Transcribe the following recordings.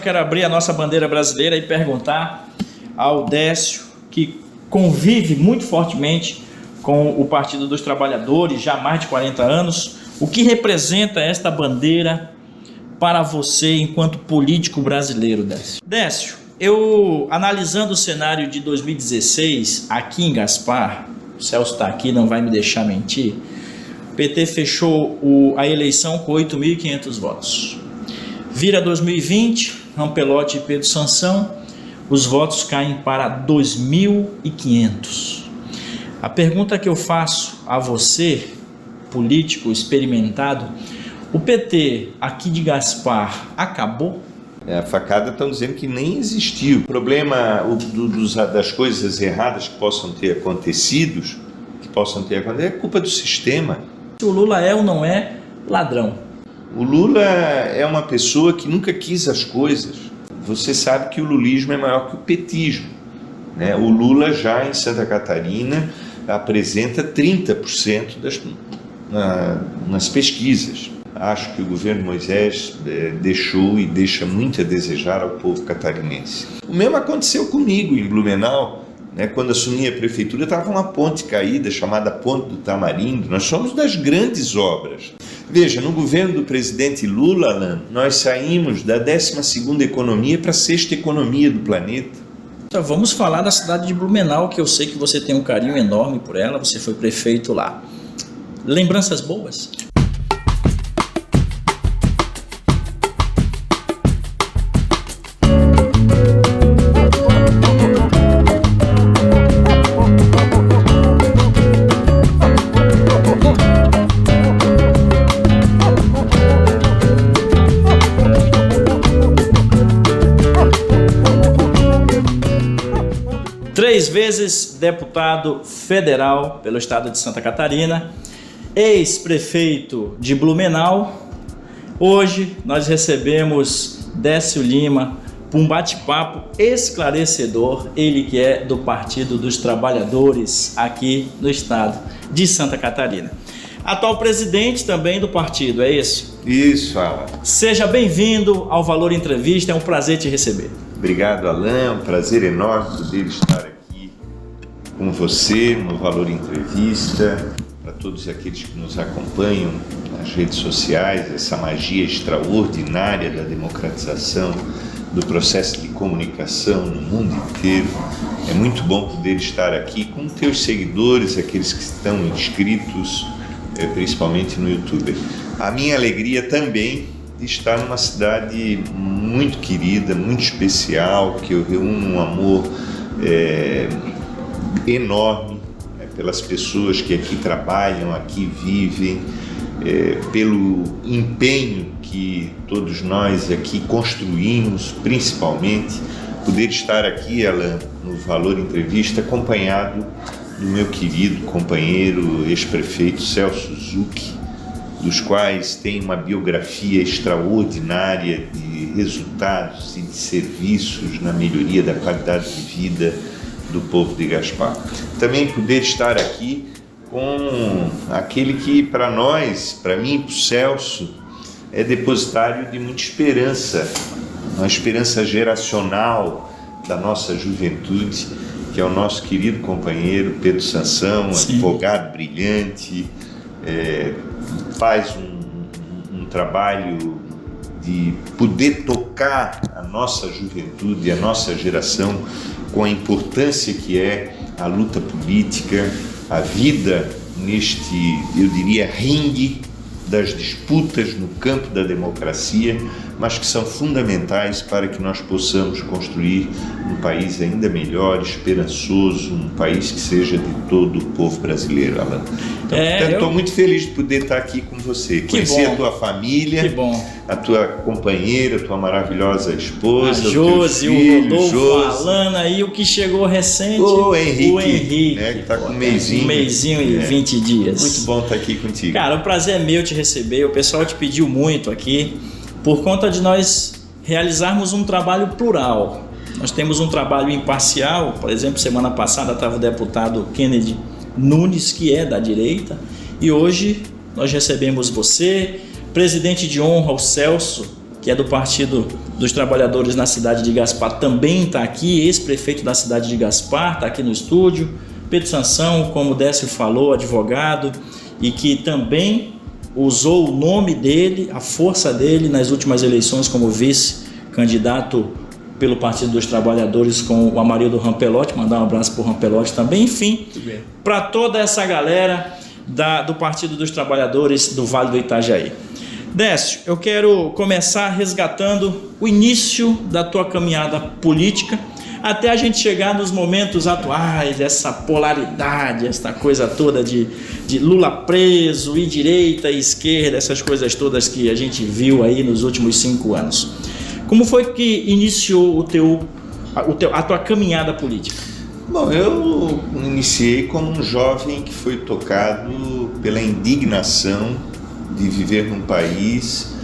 Quero abrir a nossa bandeira brasileira e perguntar ao Décio, que convive muito fortemente com o Partido dos Trabalhadores já há mais de 40 anos, o que representa esta bandeira para você enquanto político brasileiro, Décio? Décio, eu analisando o cenário de 2016 aqui em Gaspar, o Celso está aqui, não vai me deixar mentir, o PT fechou a eleição com 8.500 votos. Vira 2020, Rampelotti e Pedro Sansão, os votos caem para 2.500. A pergunta que eu faço a você, político experimentado, o PT aqui de Gaspar acabou? A facada estão dizendo que nem existiu. O problema das coisas erradas que possam ter acontecido, é culpa do sistema. O Lula é ou não é ladrão? O Lula é uma pessoa que nunca quis as coisas. Você sabe que o lulismo é maior que o petismo, né? O Lula já em Santa Catarina apresenta 30% nas pesquisas. Acho que o governo Moisés deixou e deixa muito a desejar ao povo catarinense. O mesmo aconteceu comigo em Blumenau, né? Quando assumi a prefeitura estava uma ponte caída chamada Ponte do Tamarindo. Nós somos das grandes obras. Veja, no governo do presidente Lula, Alan, nós saímos da 12ª economia para a 6ª economia do planeta. Então, vamos falar da cidade de Blumenau, que eu sei que você tem um carinho enorme por ela, você foi prefeito lá. Lembranças boas? Três vezes deputado federal pelo estado de Santa Catarina, ex-prefeito de Blumenau. Hoje nós recebemos Décio Lima para um bate-papo esclarecedor, ele que é do Partido dos Trabalhadores aqui no estado de Santa Catarina. Atual presidente também do partido, é isso? Isso, Alan. Seja bem-vindo ao Valor Entrevista, é um prazer te receber. Obrigado, Alan, é um prazer enorme poder estar aqui com você no Valor Entrevista, para todos aqueles que nos acompanham nas redes sociais, essa magia extraordinária da democratização do processo de comunicação no mundo inteiro. É muito bom poder estar aqui com teus seguidores, aqueles que estão inscritos, principalmente no YouTube. A minha alegria também de estar numa cidade muito querida, muito especial, que eu reúno um amor enorme pelas pessoas que aqui trabalham, aqui vivem, pelo empenho que todos nós aqui construímos, principalmente poder estar aqui, Alan, no Valor Entrevista, acompanhado do meu querido companheiro, ex-prefeito Celso Zucchi, dos quais tem uma biografia extraordinária de resultados e de serviços na melhoria da qualidade de vida do povo de Gaspar. Também poder estar aqui com aquele que para nós, para mim e para o Celso, é depositário de muita esperança, uma esperança geracional da nossa juventude, que é o nosso querido companheiro Pedro Sansão, advogado brilhante, faz um trabalho de poder tocar a nossa juventude, a nossa geração, com a importância que é a luta política, a vida neste, eu diria, ringue das disputas no campo da democracia, mas que são fundamentais para que nós possamos construir um país ainda melhor, esperançoso, um país que seja de todo o povo brasileiro, Alan. Então, estou muito feliz de poder estar aqui com você, conhecer a tua família, a tua companheira, a tua maravilhosa esposa, a Josi, o Rodolfo, a Alana e o que chegou recente, o Henrique, né, que está com um mêsinho e 20 dias. Muito bom estar aqui contigo. Cara, o prazer é meu te receber, o pessoal te pediu muito aqui, por conta de nós realizarmos um trabalho plural. Nós temos um trabalho imparcial, por exemplo, semana passada estava o deputado Kennedy Nunes, que é da direita, e hoje nós recebemos você, presidente de honra, o Celso, que que é do Partido dos Trabalhadores na cidade de Gaspar, também está aqui, ex-prefeito da cidade de Gaspar, está aqui no estúdio. Pedro Sansão, como o Décio falou, advogado, e que também usou o nome dele, a força dele nas últimas eleições como vice-candidato pelo Partido dos Trabalhadores com o Amarildo Rampelotti. Mandar um abraço para o Rampelotti também. Enfim, para toda essa galera do Partido dos Trabalhadores do Vale do Itajaí. Décio, eu quero começar resgatando o início da tua caminhada política, até a gente chegar nos momentos atuais, essa polaridade, essa coisa toda de Lula preso, e direita e esquerda, essas coisas todas que a gente viu aí nos últimos 5 anos. Como foi que iniciou a tua caminhada política? Bom, eu iniciei como um jovem que foi tocado pela indignação de viver num país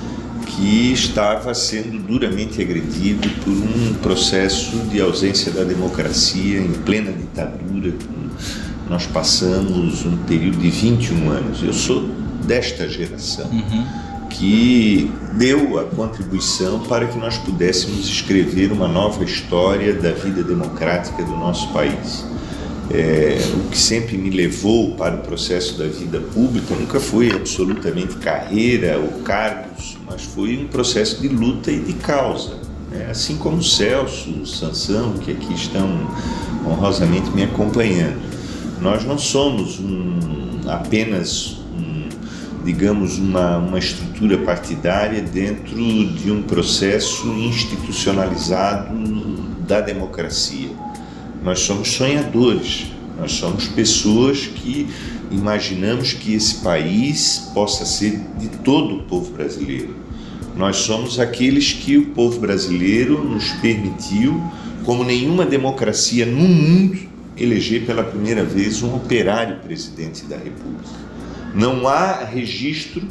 que estava sendo duramente agredido por um processo de ausência da democracia em plena ditadura. Nós passamos um período de 21 anos. Eu sou desta geração que deu a contribuição para que nós pudéssemos escrever uma nova história da vida democrática do nosso país. O que sempre me levou para o processo da vida pública nunca foi absolutamente carreira ou cargos, mas foi um processo de luta e de causa. Assim como o Celso, o Sansão, que aqui estão honrosamente me acompanhando. Nós não somos apenas uma estrutura partidária dentro de um processo institucionalizado da democracia. Nós somos sonhadores, nós somos pessoas que imaginamos que esse país possa ser de todo o povo brasileiro. Nós somos aqueles que o povo brasileiro nos permitiu, como nenhuma democracia no mundo, eleger pela primeira vez um operário presidente da República. Não há registro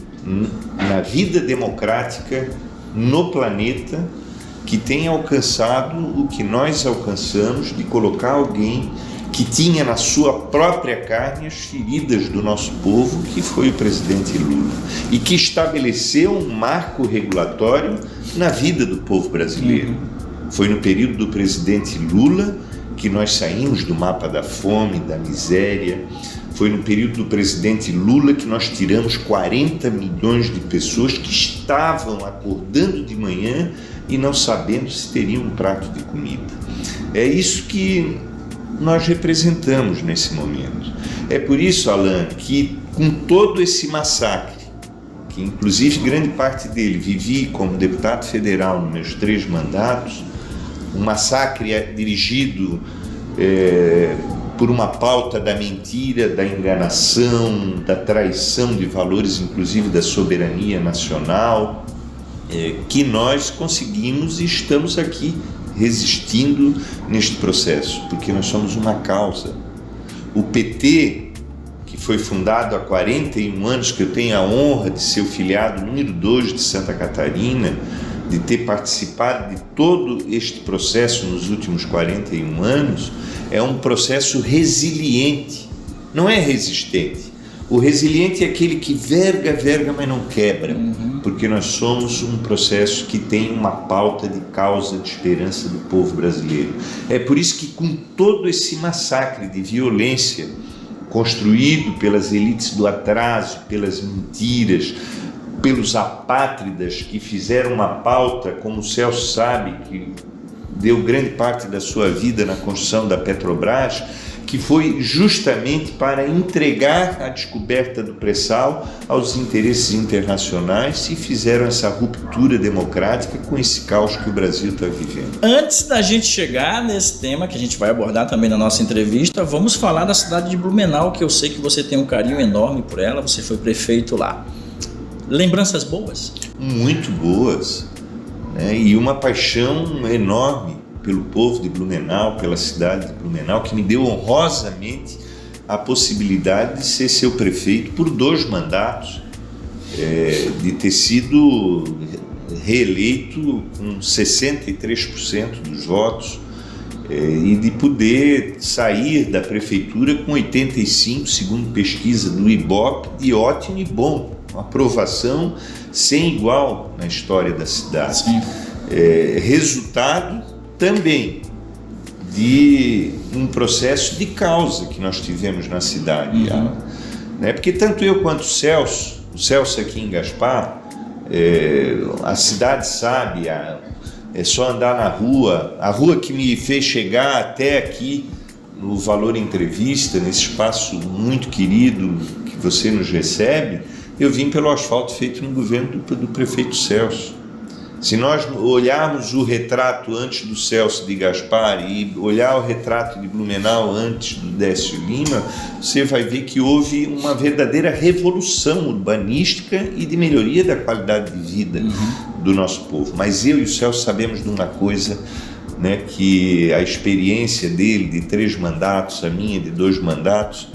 na vida democrática no planeta que tenha alcançado o que nós alcançamos de colocar alguém que tinha na sua própria carne as feridas do nosso povo, que foi o presidente Lula, e que estabeleceu um marco regulatório na vida do povo brasileiro. Foi no período do presidente Lula que nós saímos do mapa da fome, da miséria. Foi no período do presidente Lula que nós tiramos 40 milhões de pessoas que estavam acordando de manhã e não sabendo se teriam um prato de comida. É isso que nós representamos nesse momento. É por isso, Alan, que com todo esse massacre, que inclusive grande parte dele vivi como deputado federal nos meus 3 mandatos, um massacre dirigido por uma pauta da mentira, da enganação, da traição de valores, inclusive da soberania nacional, que nós conseguimos e estamos aqui resistindo neste processo, porque nós somos uma causa. O PT, que foi fundado há 41 anos, que eu tenho a honra de ser o filiado número 2 de Santa Catarina, de ter participado de todo este processo nos últimos 41 anos, é um processo resiliente, não é resistente. O resiliente é aquele que verga, mas não quebra, porque nós somos um processo que tem uma pauta de causa de esperança do povo brasileiro. É por isso que, com todo esse massacre de violência construído pelas elites do atraso, pelas mentiras, pelos apátridas que fizeram uma pauta, como o Celso sabe, que deu grande parte da sua vida na construção da Petrobras, que foi justamente para entregar a descoberta do pré-sal aos interesses internacionais, e fizeram essa ruptura democrática com esse caos que o Brasil está vivendo. Antes da gente chegar nesse tema, que a gente vai abordar também na nossa entrevista, vamos falar da cidade de Blumenau, que eu sei que você tem um carinho enorme por ela, você foi prefeito lá. Lembranças boas? Muito boas, né? E uma paixão enorme pelo povo de Blumenau, pela cidade de Blumenau, que me deu honrosamente a possibilidade de ser seu prefeito por 2 mandatos, de ter sido reeleito com 63% dos votos, e de poder sair da prefeitura com 85%, segundo pesquisa do IBOP, de ótimo e bom. uma aprovação sem igual na história da cidade. Sim. Resultado também de um processo de causa que nós tivemos na cidade. Né? Porque tanto eu quanto o Celso aqui em Gaspar, a cidade sabe, é só andar na rua, a rua que me fez chegar até aqui no Valor Entrevista, nesse espaço muito querido que você nos recebe, eu vim pelo asfalto feito no governo do prefeito Celso. Se nós olharmos o retrato antes do Celso de Gaspar e olhar o retrato de Blumenau antes do Décio Lima, você vai ver que houve uma verdadeira revolução urbanística e de melhoria da qualidade de vida do nosso povo. Mas eu e o Celso sabemos de uma coisa, né, que a experiência dele de 3 mandatos, a minha de 2 mandatos,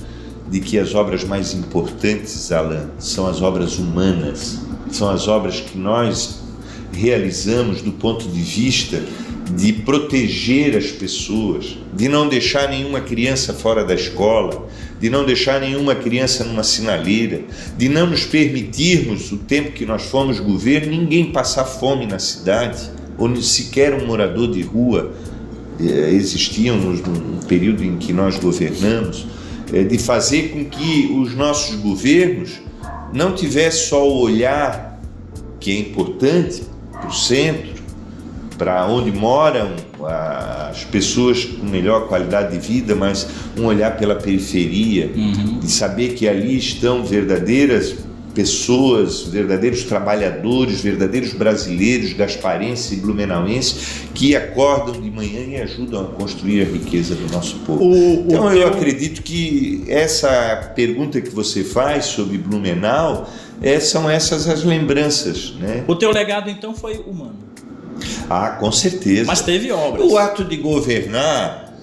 de que as obras mais importantes, Alain, são as obras humanas, são as obras que nós realizamos do ponto de vista de proteger as pessoas, de não deixar nenhuma criança fora da escola, de não deixar nenhuma criança numa sinaleira, de não nos permitirmos, o tempo que nós fomos governo, ninguém passar fome na cidade, ou sequer um morador de rua existiam no período em que nós governamos, de fazer com que os nossos governos não tivessem só o olhar, que é importante, para o centro, para onde moram as pessoas com melhor qualidade de vida, mas um olhar pela periferia, de saber que ali estão verdadeiras pessoas, verdadeiros trabalhadores, verdadeiros brasileiros, gasparenses e blumenauenses, que acordam de manhã e ajudam a construir a riqueza do nosso povo. Então eu acredito que essa pergunta que você faz sobre Blumenau, são essas as lembranças, né? O teu legado então foi humano? Com certeza. Mas teve obras. O ato de governar,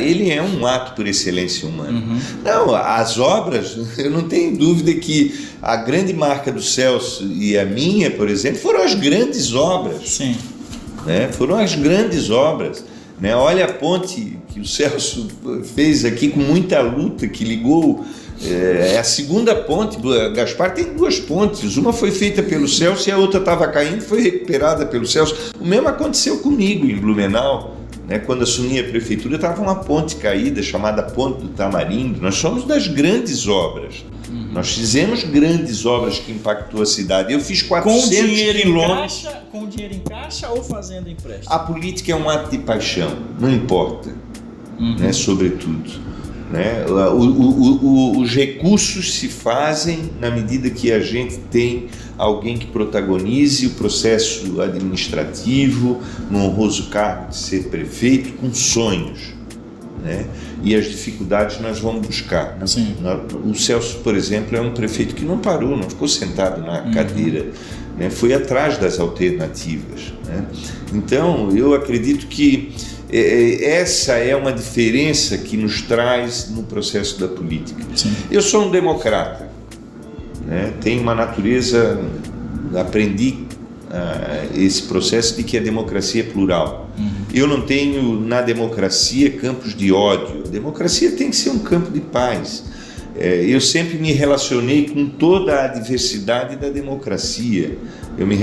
ele é um ato por excelência humano. Não, as obras, eu não tenho dúvida que a grande marca do Celso e a minha, por exemplo, foram as grandes obras. Sim. Né? Foram as grandes obras. Né? Olha a ponte que o Celso fez aqui com muita luta, que ligou. A segunda ponte, Gaspar tem 2 pontes, uma foi feita pelo Celso e a outra estava caindo, foi recuperada pelo Celso. O mesmo aconteceu comigo em Blumenau, né? Quando assumi a prefeitura estava uma ponte caída chamada Ponte do Tamarindo. Nós somos das grandes obras, nós fizemos grandes obras que impactou a cidade. Eu fiz 400 quilômetros. Com dinheiro em caixa ou fazendo empréstimo? A política é um ato de paixão, não importa, né? Sobretudo. Né? Os recursos se fazem na medida que a gente tem alguém que protagonize o processo administrativo no honroso cargo de ser prefeito, com sonhos, né? E as dificuldades nós vamos buscar. Sim. O Celso, por exemplo, é um prefeito que não parou, não ficou sentado na cadeira, né? Foi atrás das alternativas, né? Então eu acredito que essa é uma diferença que nos traz no processo da política. Sim. Eu sou um democrata, né? Tenho uma natureza, aprendi esse processo de que a democracia é plural. Eu não tenho na democracia campos de ódio. A democracia tem que ser um campo de paz. Eu sempre me relacionei com toda a diversidade da democracia. Eu me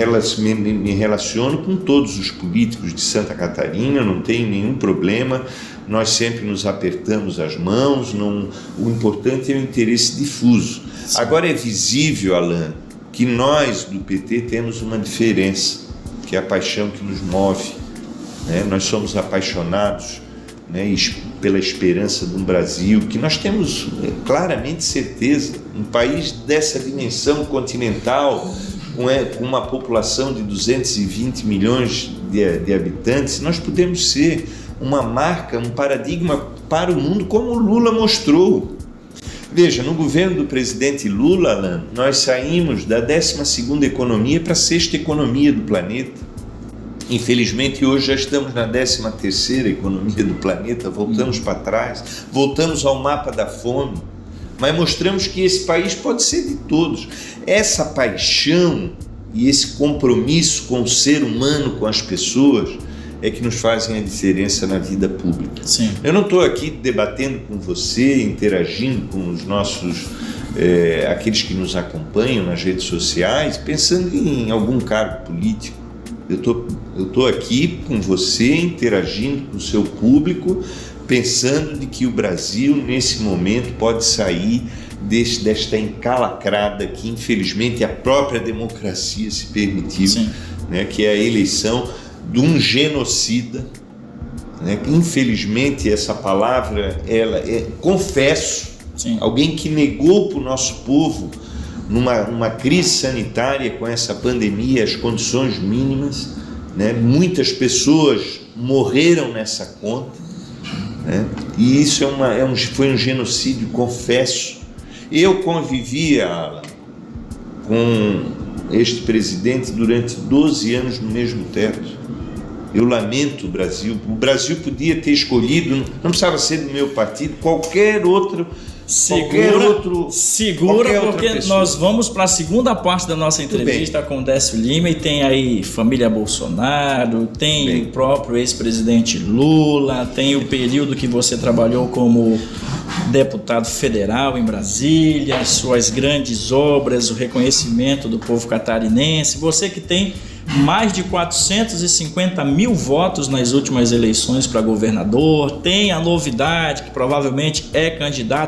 relaciono com todos os políticos de Santa Catarina, não tenho nenhum problema, nós sempre nos apertamos as mãos, o importante é o interesse difuso. Sim. Agora é visível, Alain, que nós do PT temos uma diferença, que é a paixão que nos move, né? Nós somos apaixonados, né, pela esperança de um Brasil que nós temos claramente certeza, um país dessa dimensão continental, com uma população de 220 milhões de habitantes, nós podemos ser uma marca, um paradigma para o mundo, como o Lula mostrou. Veja, no governo do presidente Lula, Alain, nós saímos da 12ª economia para a 6ª economia do planeta. Infelizmente, hoje já estamos na 13ª economia do planeta, voltamos para trás, voltamos ao mapa da fome, mas mostramos que esse país pode ser de todos. Essa paixão e esse compromisso com o ser humano, com as pessoas, é que nos fazem a diferença na vida pública. Sim. Eu não estou aqui debatendo com você, interagindo com os nossos aqueles que nos acompanham nas redes sociais, pensando em algum cargo político. Eu tô aqui com você, interagindo com o seu público, pensando de que o Brasil, nesse momento, pode sair desta encalacrada que, infelizmente, a própria democracia se permitiu, né, que é a eleição de um genocida, né? Infelizmente, essa palavra, ela é, confesso, alguém que negou para o nosso povo, numa crise sanitária com essa pandemia, as condições mínimas, né? Muitas pessoas morreram nessa conta, né? E isso foi um genocídio, confesso. Eu convivia, Alan, com este presidente durante 12 anos no mesmo teto. Eu lamento o Brasil. O Brasil podia ter escolhido, não precisava ser do meu partido, qualquer outro. Segura, porque nós vamos para a segunda parte da nossa entrevista com o Décio Lima, e tem aí família Bolsonaro, tem o próprio ex-presidente Lula, tem o período que você trabalhou como deputado federal em Brasília, suas grandes obras, o reconhecimento do povo catarinense, você que tem mais de 450 mil votos nas últimas eleições para governador, tem a novidade que provavelmente é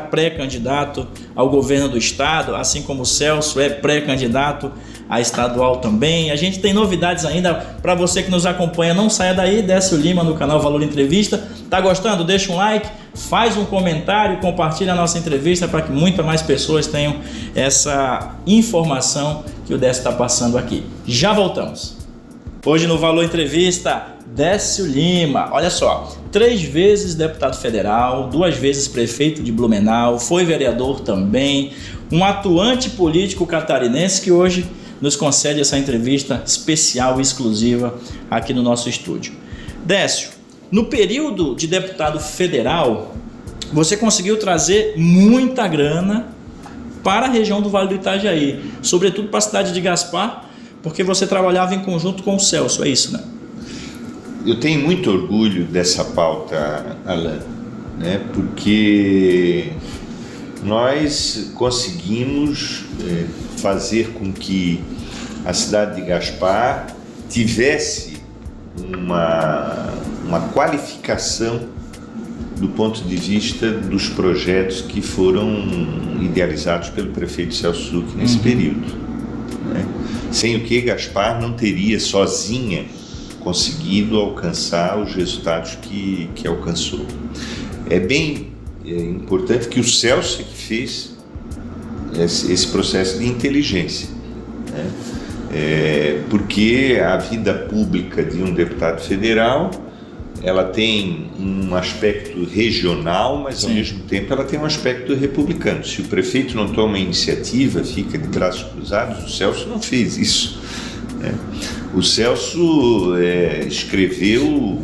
pré-candidato ao governo do estado, assim como o Celso é pré-candidato a estadual também. A gente tem novidades ainda para você que nos acompanha, não saia daí. Décio Lima no canal Valor Entrevista. Tá gostando? Deixa um like, faz um comentário, compartilha a nossa entrevista para que muitas mais pessoas tenham essa informação que o Décio está passando aqui. Já voltamos. Hoje no Valor Entrevista, Décio Lima. Olha só, 3 vezes deputado federal, 2 vezes prefeito de Blumenau, foi vereador também, um atuante político catarinense que hoje nos concede essa entrevista especial e exclusiva aqui no nosso estúdio. Décio, no período de deputado federal, você conseguiu trazer muita grana para a região do Vale do Itajaí, sobretudo para a cidade de Gaspar, porque você trabalhava em conjunto com o Celso, é isso, né? Eu tenho muito orgulho dessa pauta, Alan, né? Porque nós conseguimos fazer com que a cidade de Gaspar tivesse uma qualificação do ponto de vista dos projetos que foram idealizados pelo prefeito Celso Zucchi nesse período, né? Sem o que Gaspar não teria sozinha conseguido alcançar os resultados que alcançou. É bem importante que o Celso que fez esse processo de inteligência, né? Porque a vida pública de um deputado federal, ela tem um aspecto regional, mas ao mesmo tempo ela tem um aspecto republicano. Se o prefeito não toma iniciativa, fica de braços cruzados. O Celso não fez isso, né? O Celso escreveu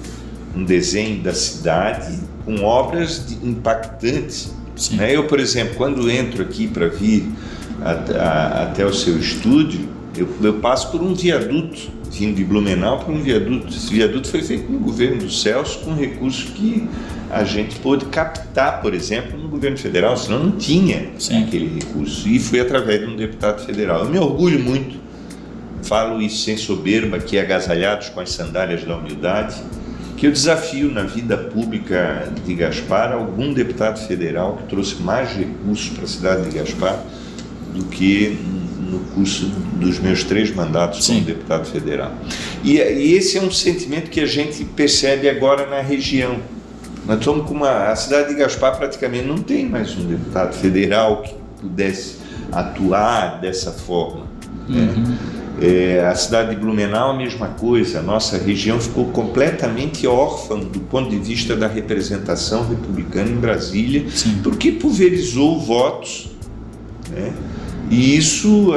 um desenho da cidade com obras impactantes, né? Eu, por exemplo, quando entro aqui para vir até o seu estúdio, eu passo por um viaduto, vindo de Blumenau para um viaduto. Esse viaduto foi feito no governo do Celso com recursos que a gente pôde captar, por exemplo, no governo federal, senão não tinha aquele recurso, e foi através de um deputado federal. Eu me orgulho muito, falo isso sem soberba, aqui agasalhados com as sandálias da humildade, que eu desafio na vida pública de Gaspar algum deputado federal que trouxe mais recursos para a cidade de Gaspar do que no curso dos meus 3 mandatos como deputado federal. E esse é um sentimento que a gente percebe agora na região. Nós estamos com a cidade de Gaspar praticamente não tem mais um deputado federal que pudesse atuar dessa forma, né? A cidade de Blumenau a mesma coisa. A nossa região ficou completamente órfã do ponto de vista da representação republicana em Brasília, porque pulverizou votos, né? E isso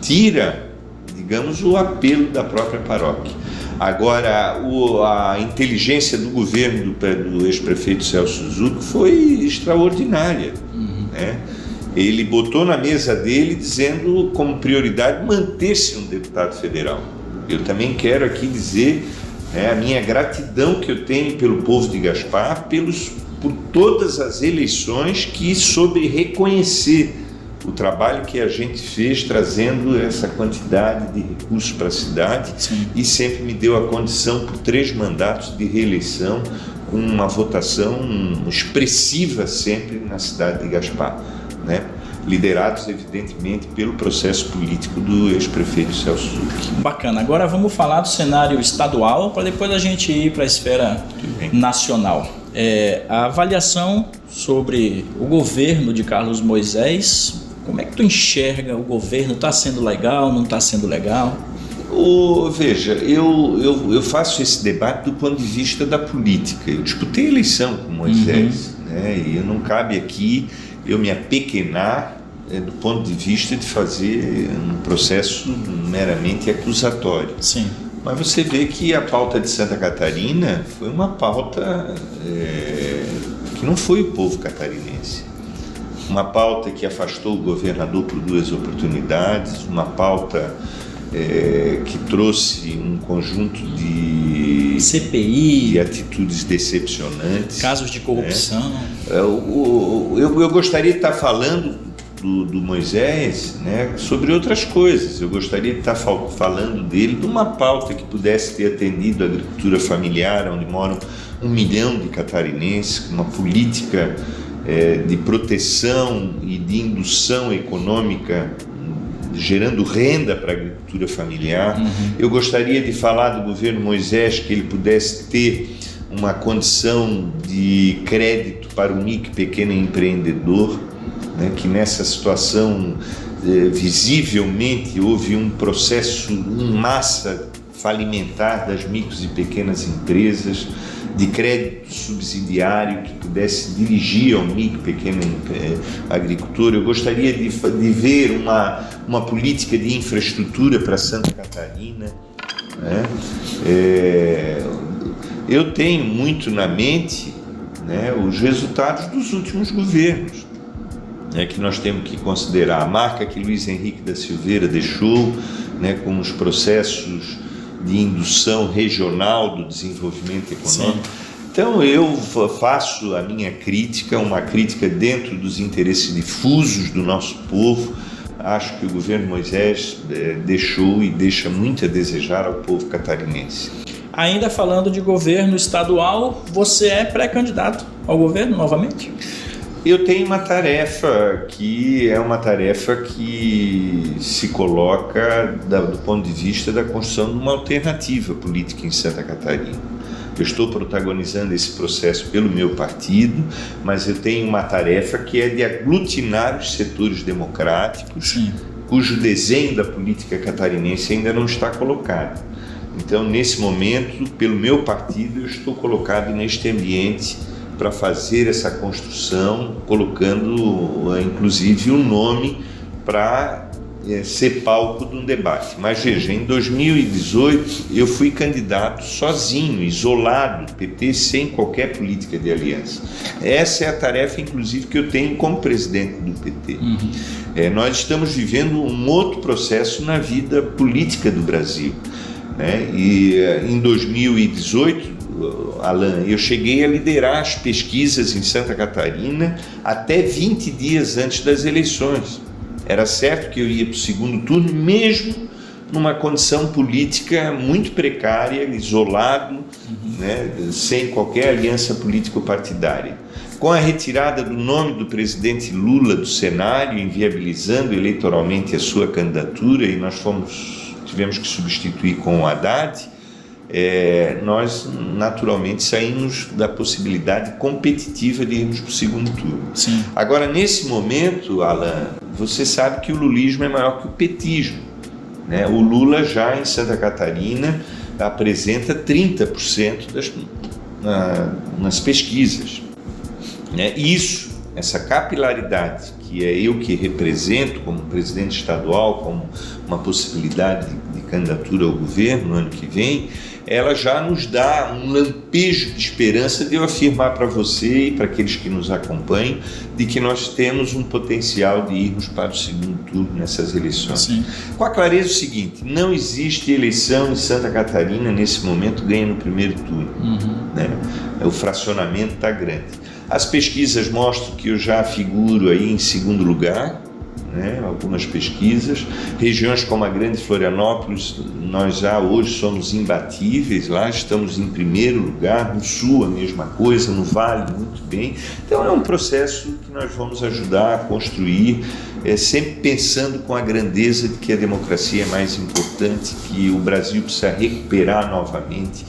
tira, digamos, o apelo da própria paróquia. Agora, a inteligência do governo do ex-prefeito Celso Zucchi foi extraordinária, né? Ele botou na mesa dele dizendo como prioridade manter-se um deputado federal. Eu também quero aqui dizer, né, a minha gratidão que eu tenho pelo povo de Gaspar, por todas as eleições que soube reconhecer o trabalho que a gente fez trazendo essa quantidade de recursos para a cidade. Sim. E sempre me deu a condição por 3 mandatos de reeleição, com uma votação expressiva sempre na cidade de Gaspar, né? Liderados evidentemente pelo processo político do ex-prefeito Celso Zucchi. Bacana. Agora vamos falar do cenário estadual para depois a gente ir para a esfera nacional. A avaliação sobre o governo de Carlos Moisés, como é que tu enxerga o governo? Está sendo legal, não está sendo legal? Veja, eu faço esse debate do ponto de vista da política. Eu disputei a eleição com Moisés, né? E não cabe aqui eu me apequenar do ponto de vista de fazer um processo meramente acusatório. Sim. Mas você vê que a pauta de Santa Catarina foi uma pauta que não foi o povo catarinense. Uma pauta que afastou o governador por 2 oportunidades, uma pauta que trouxe um conjunto de CPI, de atitudes decepcionantes, casos de corrupção. Eu gostaria de estar falando do Moisés, né, sobre outras coisas. Eu gostaria de estar falando dele de uma pauta que pudesse ter atendido a agricultura familiar, onde moram 1 milhão de catarinenses, uma política de proteção e de indução econômica, gerando renda para a agricultura familiar. Eu gostaria de falar do governo Moisés, que ele pudesse ter uma condição de crédito para o micro e pequeno empreendedor, né, que nessa situação visivelmente houve um processo em massa falimentar das micros e pequenas empresas, de crédito subsidiário que pudesse dirigir ao micro e pequeno agricultor. Eu gostaria de ver uma política de infraestrutura para Santa Catarina, né? Eu tenho muito na mente, né, os resultados dos últimos governos, né, que nós temos que considerar. A marca que Luiz Henrique da Silveira deixou, né, com os processos de indução regional do desenvolvimento econômico. Sim. Então eu faço a minha crítica, uma crítica dentro dos interesses difusos do nosso povo. Acho que o governo Moisés deixou e deixa muito a desejar ao povo catarinense. Ainda falando de governo estadual, você é pré-candidato ao governo novamente? Eu tenho uma tarefa que é uma tarefa que se coloca do ponto de vista da construção de uma alternativa política em Santa Catarina. Eu estou protagonizando esse processo pelo meu partido, mas eu tenho uma tarefa que é de aglutinar os setores democráticos, sim, cujo desenho da política catarinense ainda não está colocado. Então, nesse momento, pelo meu partido, eu estou colocado neste ambiente para fazer essa construção, colocando inclusive um nome para ser palco de um debate. Mas veja, em 2018 eu fui candidato sozinho, isolado, PT, sem qualquer política de aliança. Essa é a tarefa, inclusive, que eu tenho como presidente do PT. Nós estamos vivendo um outro processo na vida política do Brasil, né? E em 2018, Alan, eu cheguei a liderar as pesquisas em Santa Catarina até 20 dias antes das eleições. Era certo que eu ia para o segundo turno, mesmo numa condição política muito precária, isolado, né, sem qualquer aliança político-partidária. Com a retirada do nome do presidente Lula do cenário, inviabilizando eleitoralmente a sua candidatura, e nós tivemos que substituir com o Haddad, nós naturalmente saímos da possibilidade competitiva de irmos para o segundo turno. Sim. Agora, nesse momento, Alan, você sabe que o lulismo é maior que o petismo, né? O Lula já em Santa Catarina apresenta 30% nas pesquisas, né? Essa capilaridade que é eu que represento como presidente estadual, como uma possibilidade de candidatura ao governo no ano que vem, ela já nos dá um lampejo de esperança de eu afirmar para você e para aqueles que nos acompanham de que nós temos um potencial de irmos para o segundo turno nessas eleições. Sim. Com a clareza o seguinte, não existe eleição em Santa Catarina nesse momento ganha no primeiro turno, né? O fracionamento está grande. As pesquisas mostram que eu já figuro aí em segundo lugar, né? Algumas pesquisas. Regiões como a Grande Florianópolis, nós já hoje somos imbatíveis, lá estamos em primeiro lugar, no Sul a mesma coisa, no Vale muito bem. Então é um processo que nós vamos ajudar a construir, sempre pensando com a grandeza de que a democracia é mais importante, que o Brasil precisa recuperar novamente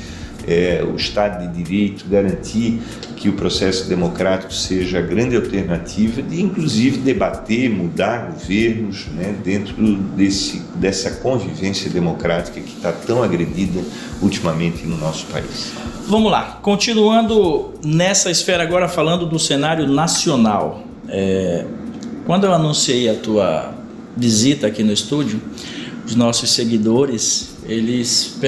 o Estado de Direito, garantir que o processo democrático seja a grande alternativa de, inclusive, debater, mudar governos, né, dentro dessa convivência democrática que está tão agredida ultimamente no nosso país. Vamos lá, continuando nessa esfera agora, falando do cenário nacional. Quando eu anunciei a tua visita aqui no estúdio, os nossos seguidores, eles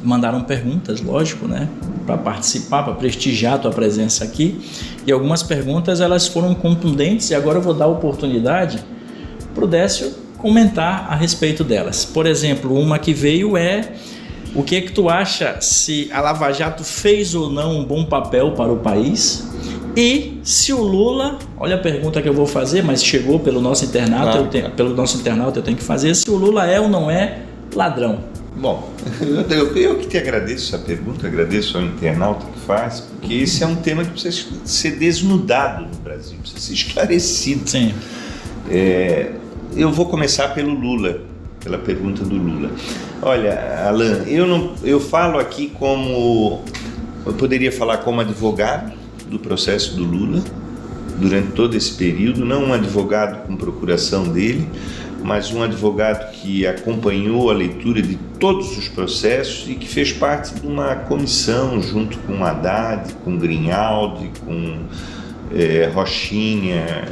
mandaram perguntas, lógico, né, para participar, para prestigiar a tua presença aqui, e algumas perguntas elas foram contundentes, e agora eu vou dar a oportunidade para o Décio comentar a respeito delas. Por exemplo, uma que veio o que tu acha se a Lava Jato fez ou não um bom papel para o país? E se o Lula, olha a pergunta que eu vou fazer, mas chegou pelo nosso internauta, pelo nosso internauta eu tenho que fazer, se o Lula é ou não é ladrão? Bom, eu que te agradeço essa pergunta, agradeço ao internauta que faz, porque esse é um tema que precisa ser desnudado no Brasil, precisa ser esclarecido. Sim. Eu vou começar pelo Lula, pela pergunta do Lula. Olha, Alan, eu falo aqui eu poderia falar como advogado do processo do Lula, durante todo esse período, não um advogado com procuração dele, mas um advogado que acompanhou a leitura de todos os processos e que fez parte de uma comissão junto com Haddad, com Grinaldi, com Rochinha,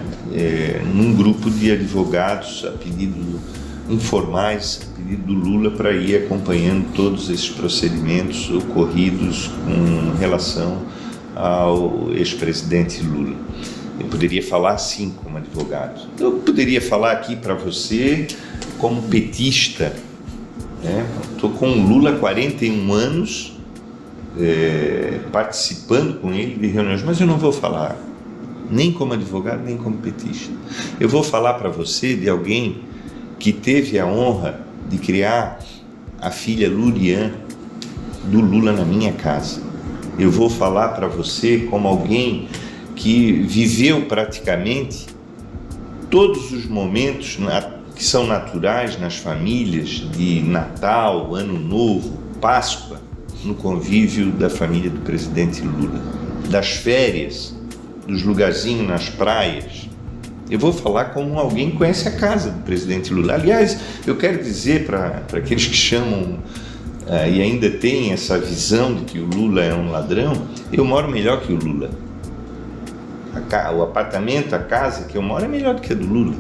num grupo de advogados a pedido informais, a pedido do Lula, para ir acompanhando todos esses procedimentos ocorridos com relação ao ex-presidente Lula. Eu poderia falar assim como advogado. Eu poderia falar aqui para você como petista, né? Estou com o Lula há 41 anos, participando com ele de reuniões, mas eu não vou falar nem como advogado, nem como petista. Eu vou falar para você de alguém que teve a honra de criar a filha Lurian do Lula na minha casa. Eu vou falar para você como alguém que viveu praticamente todos os momentos que são naturais nas famílias, de Natal, Ano Novo, Páscoa, no convívio da família do presidente Lula, das férias, dos lugarzinhos nas praias. Eu vou falar como alguém que conhece a casa do presidente Lula. Aliás, eu quero dizer para aqueles que chamam e ainda tem essa visão de que o Lula é um ladrão, eu moro melhor que o Lula. O apartamento, a casa que eu moro é melhor do que a do Lula,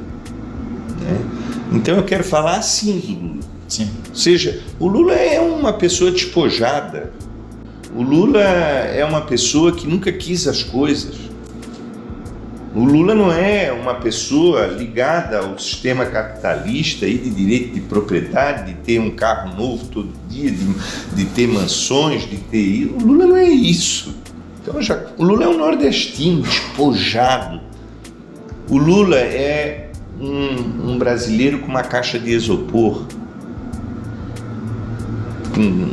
né? Então eu quero falar assim do Lula. Sim. Ou seja, o Lula é uma pessoa despojada. O Lula é uma pessoa que nunca quis as coisas. O Lula não é uma pessoa ligada ao sistema capitalista e de direito de propriedade, de ter um carro novo todo dia, de ter mansões, de ter... O Lula não é isso. Então, o Lula é um nordestino despojado. O Lula é um brasileiro com uma caixa de isopor, com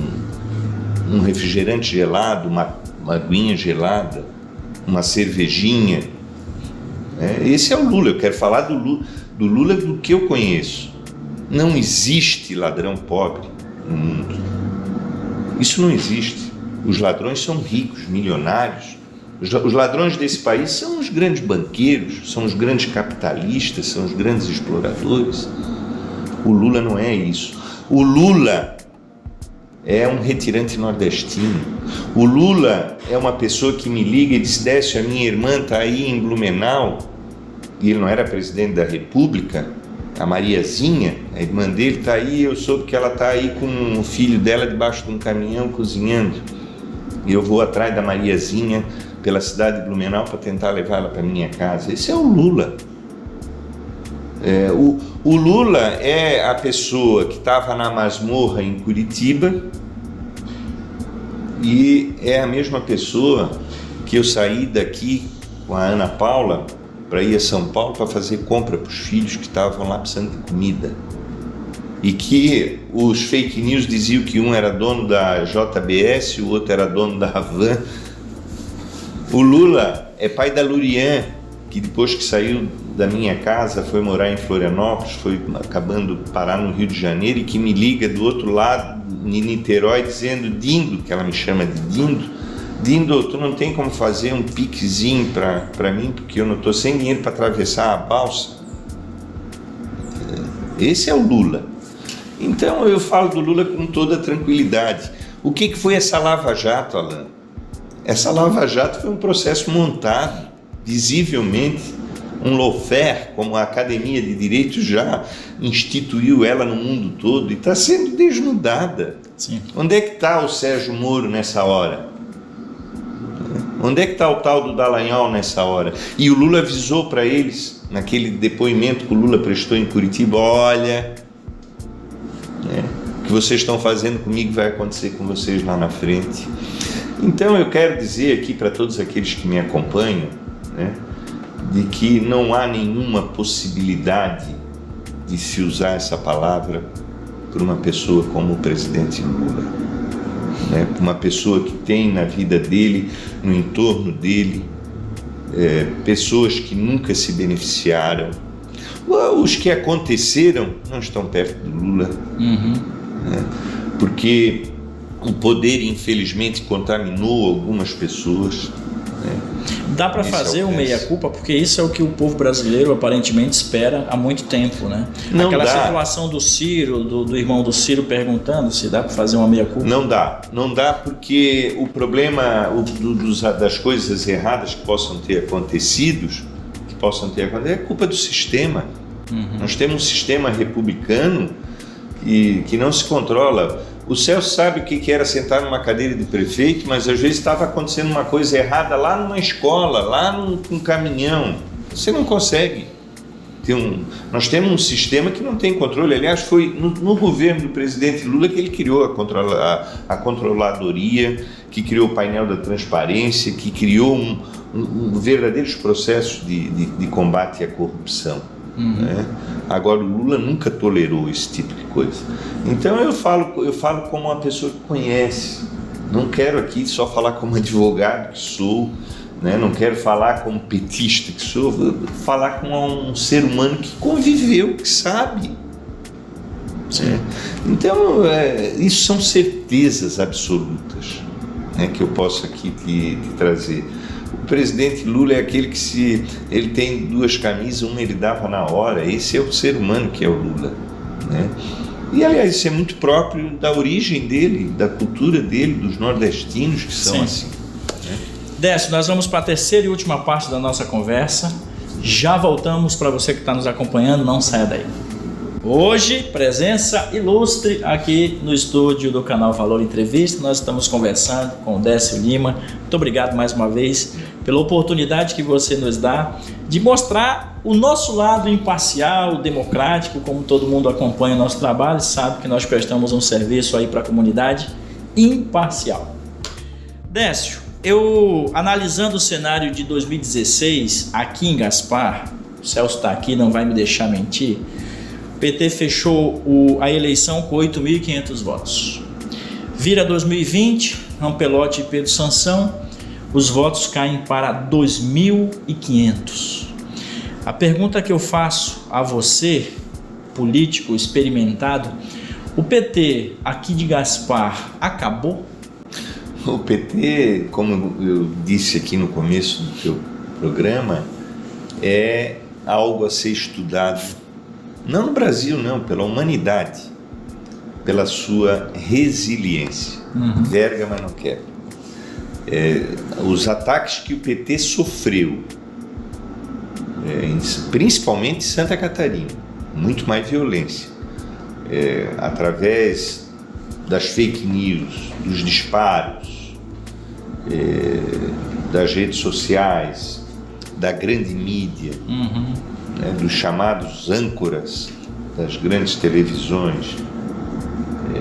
um refrigerante gelado, uma aguinha gelada, uma cervejinha. Esse é o Lula. Eu quero falar do Lula do que eu conheço. Não existe ladrão pobre no mundo. Isso não existe. Os ladrões são ricos, milionários. Os ladrões desse país são os grandes banqueiros, são os grandes capitalistas, são os grandes exploradores. O Lula não é isso. O Lula é um retirante nordestino. O Lula é uma pessoa que me liga e diz: Décio, a minha irmã está aí em Blumenau, e ele não era presidente da República, a Mariazinha, a irmã dele está aí, eu soube que ela está aí com o filho dela debaixo de um caminhão cozinhando, e eu vou atrás da Mariazinha pela cidade de Blumenau para tentar levar ela para minha casa. Esse é o Lula. O Lula é a pessoa que estava na masmorra em Curitiba e é a mesma pessoa que eu saí daqui com a Ana Paula para ir a São Paulo para fazer compra para os filhos que estavam lá precisando de comida. E que os fake news diziam que um era dono da JBS, o outro era dono da Havan. O Lula é pai da Lurian, que depois que saiu da minha casa foi morar em Florianópolis, foi acabando parar no Rio de Janeiro, e que me liga do outro lado, em Niterói, dizendo: Dindo, que ela me chama de Dindo, tu não tem como fazer um piquezinho para mim, porque eu não estou sem dinheiro para atravessar a balsa. Esse é o Lula. Então eu falo do Lula com toda tranquilidade. O que foi essa Lava Jato, Alan? Essa Lava Jato foi um processo montado, visivelmente, um lawfare, como a Academia de Direito já instituiu ela no mundo todo, e está sendo desnudada. Sim. Onde é que está o Sérgio Moro nessa hora? Onde é que está o tal do Dallagnol nessa hora? E o Lula avisou para eles, naquele depoimento que o Lula prestou em Curitiba: olha, o que vocês estão fazendo comigo vai acontecer com vocês lá na frente. Então eu quero dizer aqui para todos aqueles que me acompanham, de que não há nenhuma possibilidade de se usar essa palavra por uma pessoa como o presidente Lula. Uma pessoa que tem na vida dele, no entorno dele, pessoas que nunca se beneficiaram. Os que aconteceram não estão perto do Lula, porque o poder, infelizmente, contaminou algumas pessoas. Dá para fazer o meia-culpa, porque isso é o que o povo brasileiro aparentemente espera há muito tempo, né? Não Aquela dá. situação do Ciro, do irmão do Ciro, perguntando se dá para fazer uma meia-culpa. Não dá, porque o problema das coisas erradas que possam ter acontecido é culpa do sistema. Nós temos um sistema republicano que não se controla. O Celso sabe o que era sentar numa cadeira de prefeito, mas às vezes estava acontecendo uma coisa errada lá numa escola, lá num caminhão. Você não consegue. Nós temos um sistema que não tem controle. Aliás, foi no governo do presidente Lula que ele criou a controladoria, que criou o painel da transparência, que criou um verdadeiros processos de combate à corrupção. Agora, o Lula nunca tolerou esse tipo de coisa. Então eu falo como uma pessoa que conhece. Não quero aqui só falar como advogado que sou, não quero falar como petista que sou, vou falar com um ser humano que conviveu, que sabe. Então isso são certezas absolutas, que eu posso aqui te trazer. O presidente Lula é aquele que, se ele tem duas camisas, uma ele dava na hora. Esse é o ser humano que é o Lula, E, aliás, isso é muito próprio da origem dele, da cultura dele, dos nordestinos que são assim. Décio, nós vamos para a terceira e última parte da nossa conversa. Já voltamos. Para você que está nos acompanhando, não saia daí. Hoje, presença ilustre aqui no estúdio do canal Valor Entrevista. Nós estamos conversando com o Décio Lima. Muito obrigado mais uma vez pela oportunidade que você nos dá de mostrar o nosso lado imparcial, democrático. Como todo mundo acompanha o nosso trabalho, sabe que nós prestamos um serviço aí para a comunidade imparcial. Décio, eu analisando o cenário de 2016 aqui em Gaspar, o Celso está aqui, não vai me deixar mentir. O PT fechou a eleição com 8.500 votos. Vira 2020, Rampelotti e Pedro Sansão, os votos caem para 2.500. A pergunta que eu faço a você, político experimentado, o PT aqui de Gaspar acabou? O PT, como eu disse aqui no começo do teu programa, é algo a ser estudado. Não no Brasil, não, pela humanidade, pela sua resiliência. Verga, mas não quer. Os ataques que o PT sofreu, principalmente em Santa Catarina, muito mais violência, através das fake news, dos disparos, das redes sociais, da grande mídia, dos chamados âncoras das grandes televisões.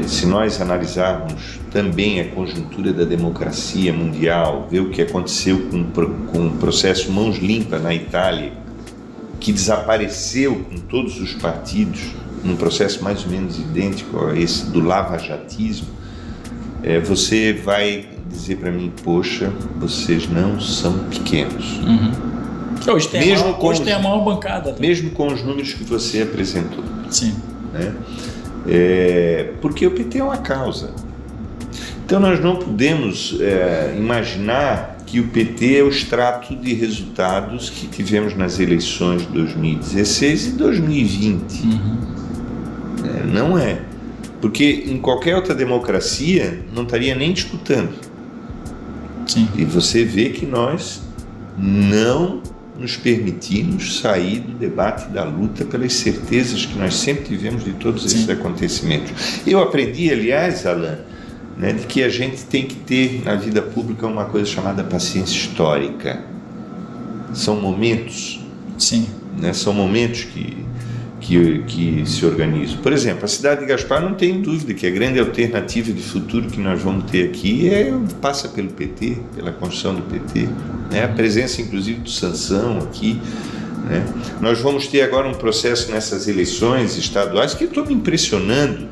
Se nós analisarmos também a conjuntura da democracia mundial, ver o que aconteceu com o processo Mãos Limpas na Itália, que desapareceu com todos os partidos, num processo mais ou menos idêntico a esse do lavajatismo, você vai dizer para mim, poxa, vocês não são pequenos. Hoje tem a maior bancada. Mesmo com os números que você apresentou. Sim. Né? Porque o PT é uma causa. Então nós não podemos imaginar que o PT é o extrato de resultados que tivemos nas eleições de 2016 e 2020. Não é. Porque em qualquer outra democracia não estaria nem disputando. Sim. E você vê que nós não nos permitimos sair do debate da luta pelas certezas que nós sempre tivemos de todos esses acontecimentos. Eu aprendi, aliás, Alain, de que a gente tem que ter na vida pública uma coisa chamada paciência histórica. São momentos. Sim. São momentos que se organizam. Por exemplo, a cidade de Gaspar, não tem dúvida que a grande alternativa de futuro que nós vamos ter aqui passa pelo PT, pela construção do PT, a presença inclusive do Sansão aqui. Nós vamos ter agora um processo nessas eleições estaduais que eu estou me impressionando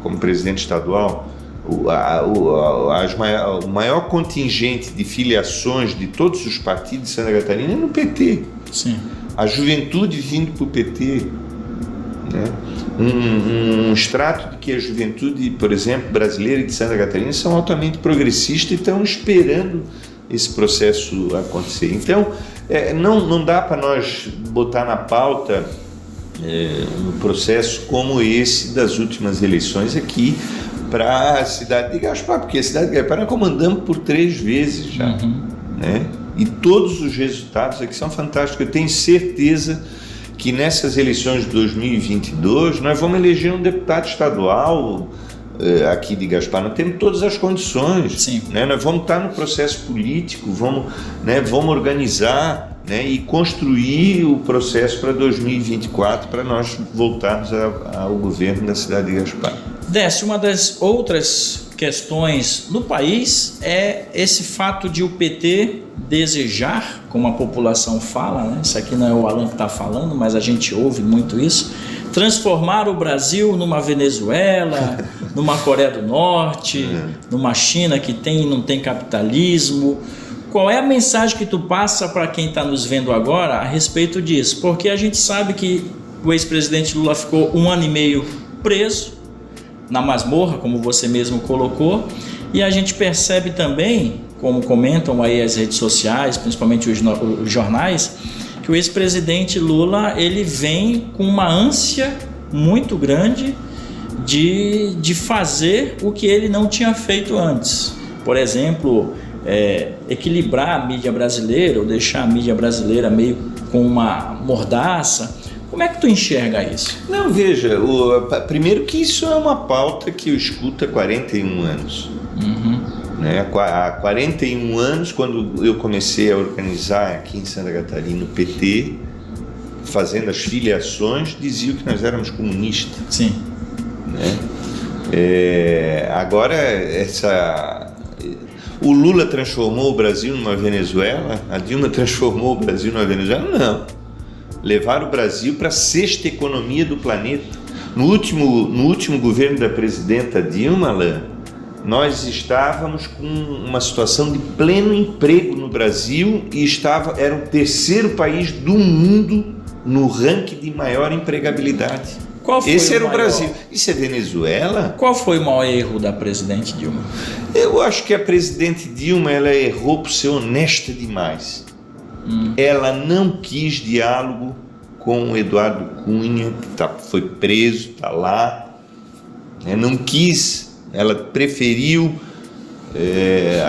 como presidente estadual. O maior contingente de filiações de todos os partidos de Santa Catarina é no PT. Sim. A juventude vindo para o PT, um extrato de que a juventude, por exemplo, brasileira e de Santa Catarina são altamente progressistas e estão esperando esse processo acontecer. Então, não dá para nós botar na pauta um processo como esse das últimas eleições aqui para a cidade de Gaspar, porque a cidade de Gaspar nós comandamos por 3 vezes já, E todos os resultados aqui são fantásticos. Eu tenho certeza que nessas eleições de 2022 nós vamos eleger um deputado estadual aqui de Gaspar. Nós temos todas as condições. Sim. Nós vamos estar no processo político, vamos organizar e construir o processo para 2024 para nós voltarmos ao governo da cidade de Gaspar. Décio, uma das outras questões no país é esse fato de o PT desejar, como a população fala, isso aqui não é o Alan que está falando, mas a gente ouve muito isso, transformar o Brasil numa Venezuela, numa Coreia do Norte, numa China que tem e não tem capitalismo. Qual é a mensagem que tu passa para quem está nos vendo agora a respeito disso? Porque a gente sabe que o ex-presidente Lula ficou 1 ano e meio preso na masmorra, como você mesmo colocou, e a gente percebe também, como comentam aí as redes sociais, principalmente os jornais, que o ex-presidente Lula ele vem com uma ânsia muito grande de fazer o que ele não tinha feito antes. Por exemplo, equilibrar a mídia brasileira ou deixar a mídia brasileira meio com uma mordaça. Como é que tu enxerga isso? Não, veja, primeiro que isso é uma pauta que eu escuto há 41 anos. Há 41 anos, quando eu comecei a organizar aqui em Santa Catarina o PT, fazendo as filiações, diziam que nós éramos comunistas. Sim. Agora, o Lula transformou o Brasil numa Venezuela? A Dilma transformou o Brasil numa Venezuela? Não. Levar o Brasil para a 6ª economia do planeta. No último governo da presidenta Dilma, Alain, nós estávamos com uma situação de pleno emprego no Brasil e era o 3º país do mundo no ranking de maior empregabilidade. Esse era o Brasil. Isso é Venezuela? Qual foi o maior erro da presidente Dilma? Eu acho que a presidente Dilma ela errou por ser honesta demais. Ela não quis diálogo com o Eduardo Cunha, que foi preso, está lá. Não quis, ela preferiu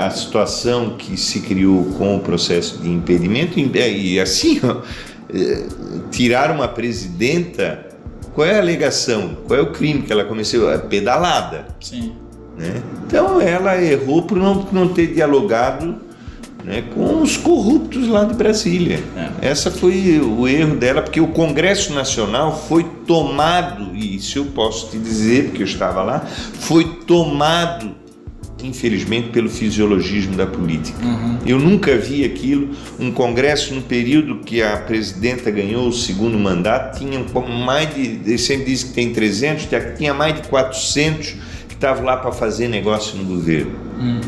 a situação que se criou com o processo de impedimento e assim, tirar uma presidenta. Qual é a alegação? Qual é o crime que ela cometeu? É pedalada. Sim. Então ela errou por não ter dialogado com os corruptos lá de Brasília. Essa foi o erro dela, porque o Congresso Nacional foi tomado, e isso eu posso te dizer, porque eu estava lá, foi tomado aqui, infelizmente, pelo fisiologismo da política. Eu nunca vi aquilo, um congresso no período que a presidenta ganhou o segundo mandato, tinha mais de, ele sempre diz que tem 300, tinha mais de 400 que estavam lá para fazer negócio no governo,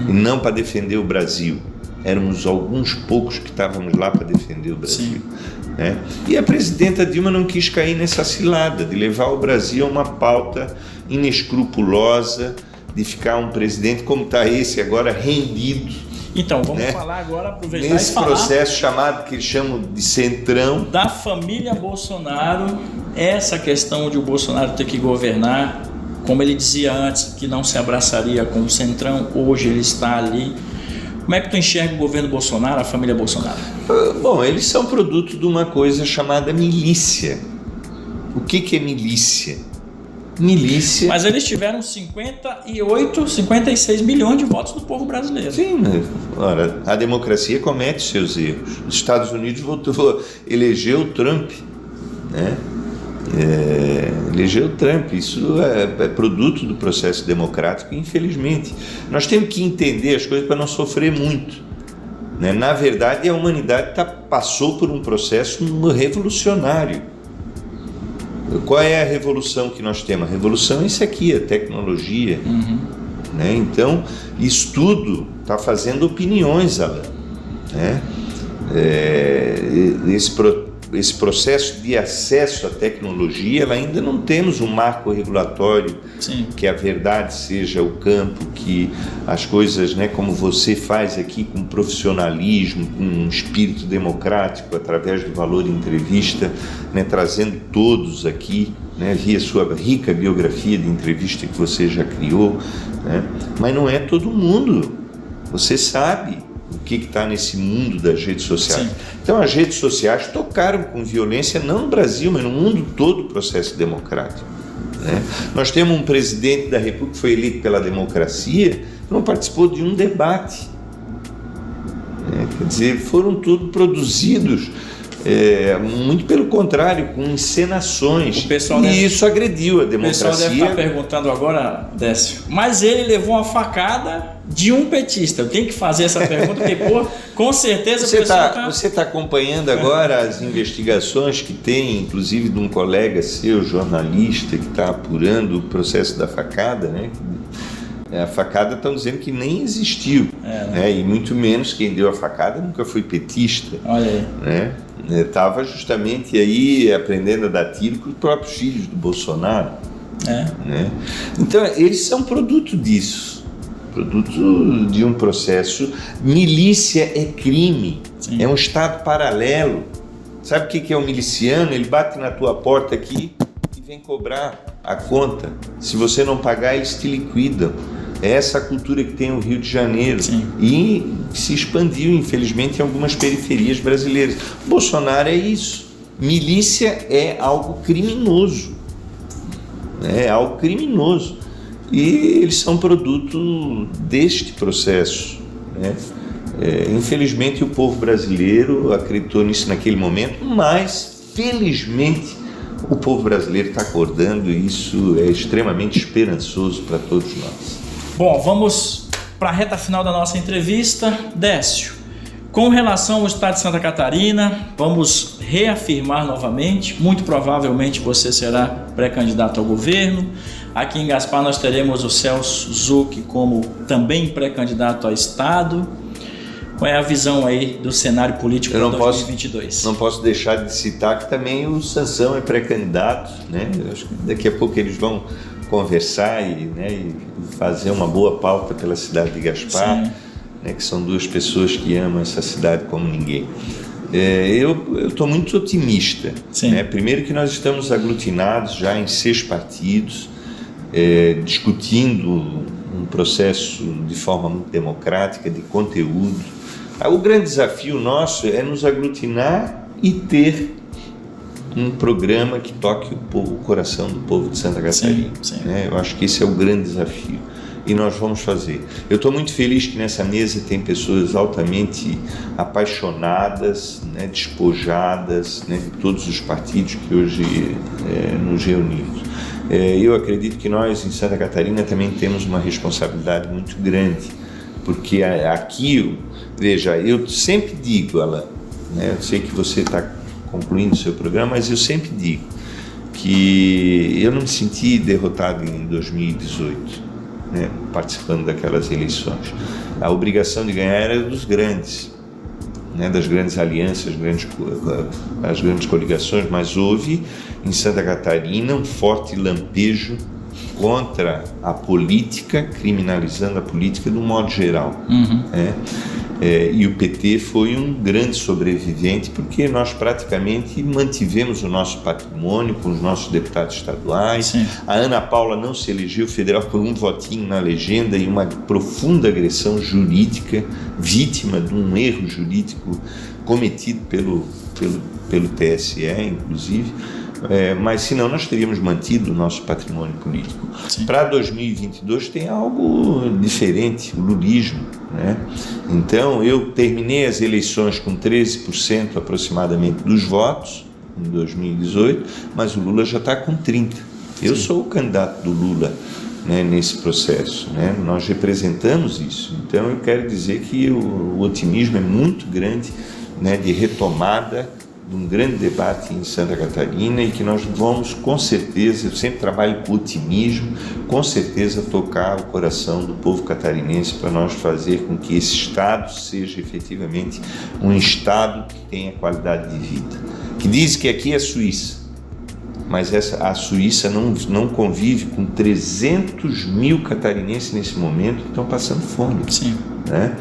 e não para defender o Brasil. Éramos alguns poucos que estávamos lá para defender o Brasil. Né? E a presidenta Dilma não quis cair nessa cilada de levar o Brasil a uma pauta inescrupulosa, de ficar um presidente como está esse agora, rendido. Então, vamos falar agora, aproveitar nesse e falar processo chamado, que eles chamam de centrão. Da família Bolsonaro, essa questão de o Bolsonaro ter que governar, como ele dizia antes, que não se abraçaria com o centrão, hoje ele está ali. Como é que tu enxerga o governo Bolsonaro, a família Bolsonaro? Bom, eles são produto de uma coisa chamada milícia. O que é milícia? Milícia... Mas eles tiveram 56 milhões de votos do povo brasileiro. Sim, ora, a democracia comete seus erros. Os Estados Unidos elegeu o Trump, né? Elegeu o Trump. Isso é produto do processo democrático, infelizmente. Nós temos que entender as coisas para não sofrer muito, né? Na verdade, a humanidade passou por um processo revolucionário. Qual é a revolução que nós temos? A revolução é isso aqui, a tecnologia. Né? Então, isso tudo está fazendo opiniões, Alan. Né? Esse processo de acesso à tecnologia, ela ainda não temos um marco regulatório. Sim. Que a verdade seja o campo, que as coisas, né, como você faz aqui, com profissionalismo, com um espírito democrático, através do Valor Entrevista, né, trazendo todos aqui, né, via sua rica biografia de entrevista que você já criou, né, mas não é todo mundo, você sabe o que está nesse mundo das redes sociais. Sim. Então as redes sociais tocaram com violência, não no Brasil, mas no mundo todo, o processo democrático. Né? Nós temos um presidente da República que foi eleito pela democracia, que não participou de um debate. Quer dizer, foram tudo produzidos, muito pelo contrário, com encenações. Isso agrediu a democracia. O pessoal deve estar perguntando agora, Décio, mas ele levou uma facada de um petista. Eu tenho que fazer essa pergunta, porque, pô, com certeza você está acompanhando agora as investigações que tem, inclusive de um colega seu, jornalista, que está apurando o processo da facada, né? A facada estão dizendo que nem existiu, né? E muito menos quem deu a facada nunca foi petista. Olha aí. Né? Estava justamente aí aprendendo a dar tiro com os próprios filhos do Bolsonaro. Né? Então, eles são produto disso. Produto de um processo. Milícia é crime. Sim. É um estado paralelo. Sabe o que é um miliciano? Ele bate na tua porta aqui e vem cobrar a conta. Se você não pagar, eles te liquidam. É essa a cultura que tem o Rio de Janeiro. Sim. E se expandiu, infelizmente, em algumas periferias brasileiras. Bolsonaro é isso. Milícia é algo criminoso. É algo criminoso. E eles são produto deste processo. Né? Infelizmente, o povo brasileiro acreditou nisso naquele momento, mas, felizmente, o povo brasileiro está acordando e isso é extremamente esperançoso para todos nós. Bom, vamos para a reta final da nossa entrevista. Décio, com relação ao estado de Santa Catarina, vamos reafirmar novamente, muito provavelmente você será pré-candidato ao governo. Aqui em Gaspar nós teremos o Celso Zucchi como também pré-candidato ao estado. Qual é a visão aí do cenário político para 2022? Não posso deixar de citar que também o Sansão é pré-candidato, né? Eu acho que daqui a pouco eles vão conversar e fazer uma boa pauta pela cidade de Gaspar, né? Que são duas pessoas que amam essa cidade como ninguém. Eu estou muito otimista. Né? Primeiro que nós estamos aglutinados já em 6 partidos, discutindo um processo de forma muito democrática, de conteúdo. O grande desafio nosso é nos aglutinar e ter um programa que toque o coração do povo de Santa Catarina. Né? Eu acho que esse é o grande desafio. e nós vamos fazer. Eu estou muito feliz que nessa mesa tem pessoas altamente apaixonadas, né, despojadas, né, de todos os partidos que hoje nos reunimos. Eu acredito que nós em Santa Catarina também temos uma responsabilidade muito grande, porque aqui, veja, eu sempre digo, Alan, né, eu sei que você está concluindo o seu programa, mas eu sempre digo que eu não me senti derrotado em 2018, né, participando daquelas eleições. A obrigação de ganhar era dos grandes, né, das grandes alianças, as grandes coligações, mas houve em Santa Catarina um forte lampejo contra a política, criminalizando a política de um modo geral. Né? E o PT foi um grande sobrevivente, porque nós praticamente mantivemos o nosso patrimônio com os nossos deputados estaduais. Sim. A Ana Paula não se elegeu federal por um votinho na legenda e uma profunda agressão jurídica, vítima de um erro jurídico cometido pelo TSE, inclusive. Mas senão nós teríamos mantido o nosso patrimônio político. Para 2022 tem algo diferente, o lulismo, né? Então eu terminei as eleições com 13% aproximadamente dos votos em 2018, mas o Lula já está com 30%. Eu sou o candidato do Lula, né, nesse processo, né? Nós representamos isso. Então eu quero dizer que o otimismo é muito grande, né, de retomada de um grande debate em Santa Catarina, e que nós vamos, com certeza, eu sempre trabalho com otimismo, com certeza tocar o coração do povo catarinense para nós fazer com que esse Estado seja efetivamente um Estado que tenha qualidade de vida. Que diz que aqui é Suíça, mas a Suíça não convive com 300 mil catarinenses nesse momento que estão passando fome. Sim. Né?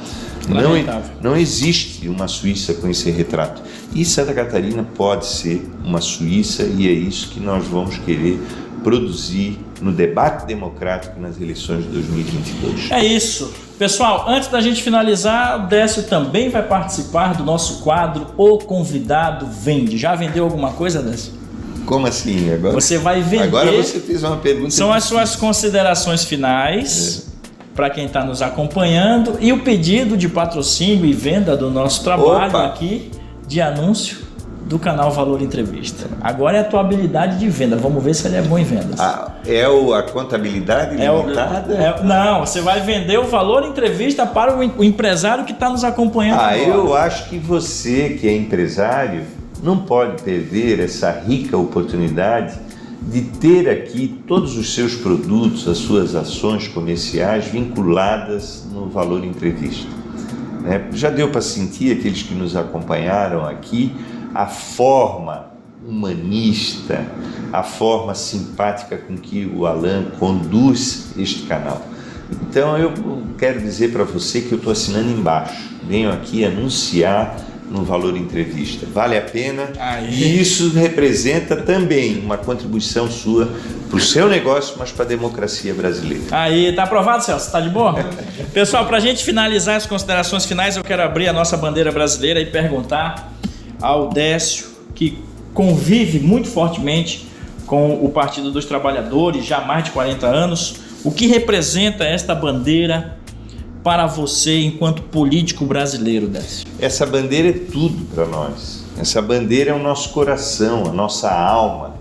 Não existe uma Suíça com esse retrato. E Santa Catarina pode ser uma Suíça, e é isso que nós vamos querer produzir no debate democrático nas eleições de 2022. É isso. Pessoal, antes da gente finalizar, o Décio também vai participar do nosso quadro O Convidado Vende. Já vendeu alguma coisa, Décio? Como assim? Agora você vai vender. Agora você fez uma pergunta. São as suas considerações finais para quem está nos acompanhando e o pedido de patrocínio e venda do nosso trabalho aqui de anúncio do canal Valor Entrevista. Agora é a tua habilidade de venda. Vamos ver se ele é bom em vendas. A contabilidade limitada? Não, você vai vender o Valor Entrevista para o empresário que está nos acompanhando agora. Eu acho que você, que é empresário, não pode perder essa rica oportunidade de ter aqui todos os seus produtos, as suas ações comerciais vinculadas no Valor Entrevista. Já deu para sentir, aqueles que nos acompanharam aqui, a forma humanista, a forma simpática com que o Alan conduz este canal. Então eu quero dizer para você que eu estou assinando embaixo. Venho aqui anunciar no Valor Entrevista. Vale a pena. E isso representa também uma contribuição sua para o seu negócio, mas para a democracia brasileira. Aí, tá aprovado, Celso? Tá de boa? Pessoal, para a gente finalizar as considerações finais, eu quero abrir a nossa bandeira brasileira e perguntar ao Décio, que convive muito fortemente com o Partido dos Trabalhadores já há mais de 40 anos, o que representa esta bandeira para você enquanto político brasileiro, Décio? Essa bandeira é tudo para nós. Essa bandeira é o nosso coração, a nossa alma.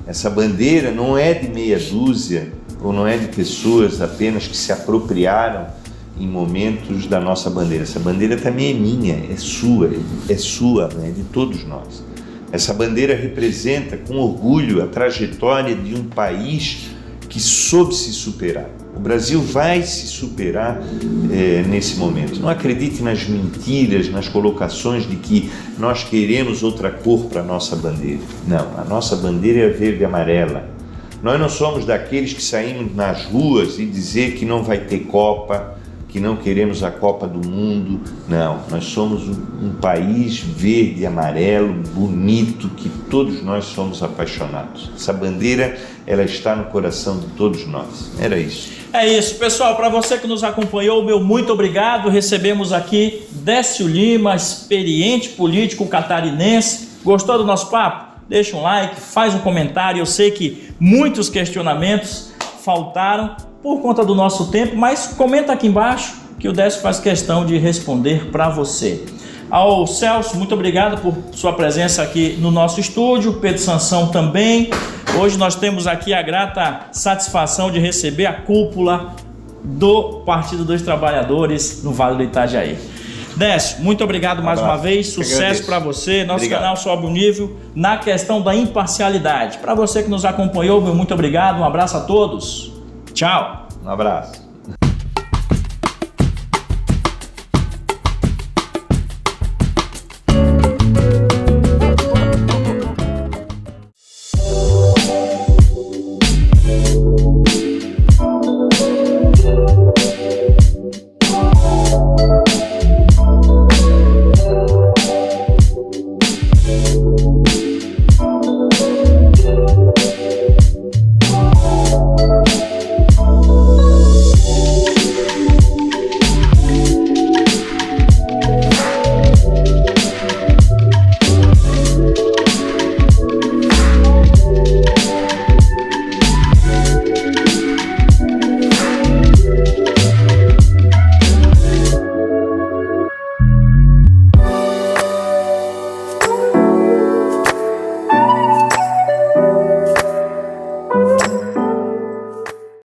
Essa bandeira não é de meia dúzia ou não é de pessoas apenas que se apropriaram em momentos da nossa bandeira. Essa bandeira também é minha, é sua, né? É de todos nós. Essa bandeira representa com orgulho a trajetória de um país que soube se superar. O Brasil vai se superar nesse momento. Não acredite nas mentiras, nas colocações de que nós queremos outra cor para a nossa bandeira. Não, a nossa bandeira é verde e amarela. Nós não somos daqueles que saímos nas ruas e dizer que não vai ter Copa, que não queremos a Copa do Mundo. Não, nós somos um país verde e amarelo, bonito, que todos nós somos apaixonados. Essa bandeira, ela está no coração de todos nós. Era isso. É isso, pessoal. Para você que nos acompanhou, meu muito obrigado. Recebemos aqui Décio Lima, experiente político catarinense. Gostou do nosso papo? Deixa um like, faz um comentário. Eu sei que muitos questionamentos faltaram por conta do nosso tempo, mas comenta aqui embaixo que o Décio faz questão de responder para você. Ao Celso, muito obrigado por sua presença aqui no nosso estúdio. Pedro Sansão também. Hoje nós temos aqui a grata satisfação de receber a cúpula do Partido dos Trabalhadores no Vale do Itajaí. Décio, muito obrigado mais uma vez. Sucesso para você. Nosso canal sobe o nível na questão da imparcialidade. Para você que nos acompanhou, meu muito obrigado. Um abraço a todos. Tchau. Um abraço.